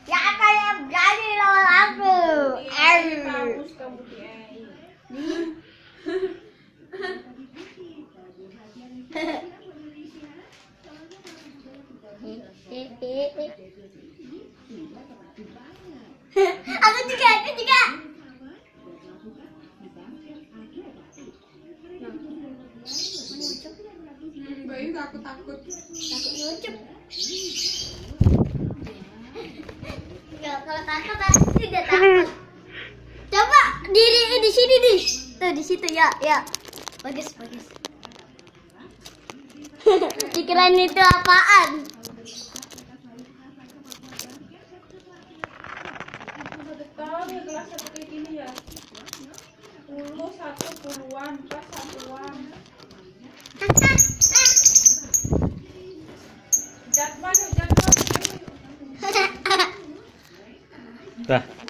Siapa yang berani lawan aku? Bagus kamu Kiai. Aku juga. Bayu takut. Takut nyucup. Ya, kalau takut pasti tidak takut. Coba diri di sini nih. Tuh di situ ya. Bagus. Pikiran itu apaan? Tahu ya kelas satu kayak gini ya. 10 1 puluhan, pas satuan. Jadwal. Dah.